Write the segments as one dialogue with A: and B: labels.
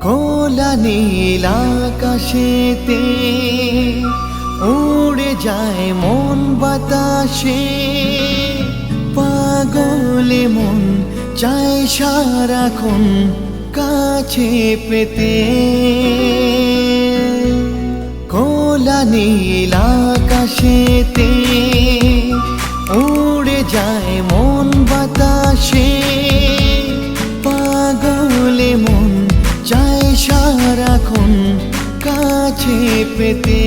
A: খোলা নীল আকাশেতে উড়ে যায় মন বাতাসে, পাগলে মন চায় সারাক্ষণ কাছে পেতে। খোলা নীল আকাশেতে উড়ে যায় মন বাতাসে, পাগলে মন চায় সারাক্ষণ কাছে পেতে।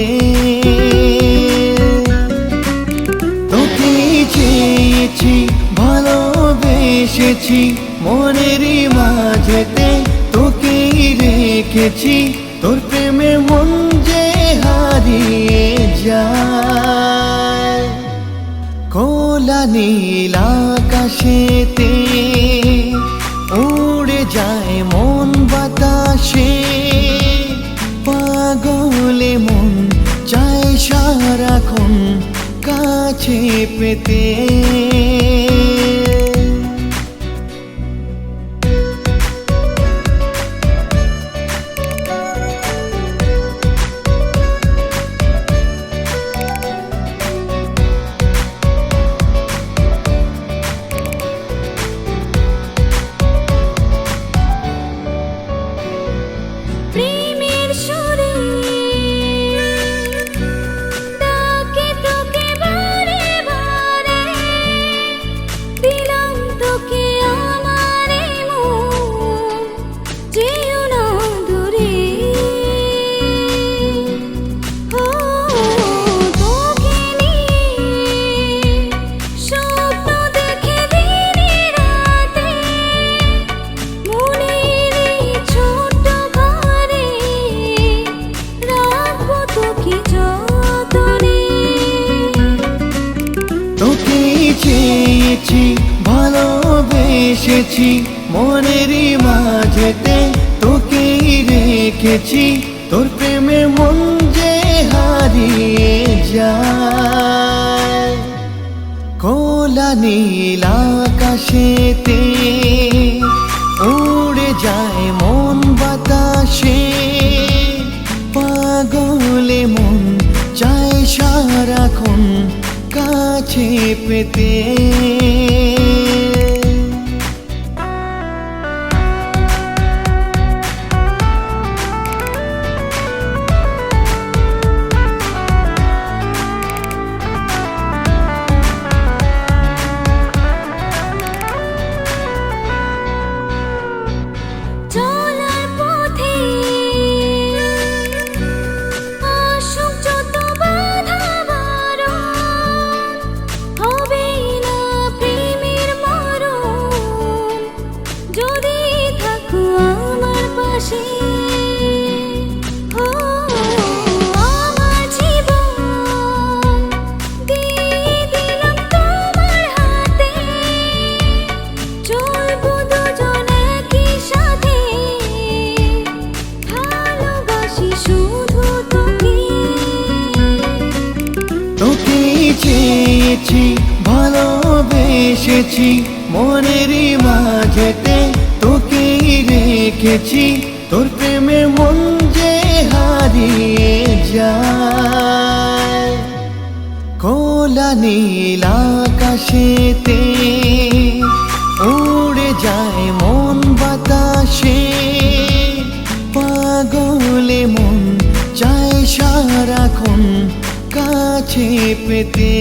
A: তোকে চেয়েছি, ভালোবেসেছি, মনেরই মাঝেতে তোকেই রেখেছি। তোর প্রেমে মন যে হারিয়ে যায়। খোলা নীল আকাশেতে উড়ে যায় মন বাতাসে, পাগলে মন চায় সারাক্ষণ কাছে পেতে। চেয়েছি, ভালোবেসেছি, মনেরই মাঝেতে তোকেই রেখেছি। তোর প্রেমে মন যে হারিয়ে যায়। খোলা নীল আকাশেতে উড়ে যায় মন বাতাসে, পাগলে মন চায় সারাক্ষণ কাছে পেতে। চেয়েছি, ভালোবেসেছি, মনেরই মাঝেতে তোকেই রেখেছি। তোর প্রেমে মন যে হারিয়ে যায়। খোলা নীল আকাশেতে উড়ে যায় মন বাতাসে, পাগলে মন চায় সারাক্ষণ কাছে পেতে।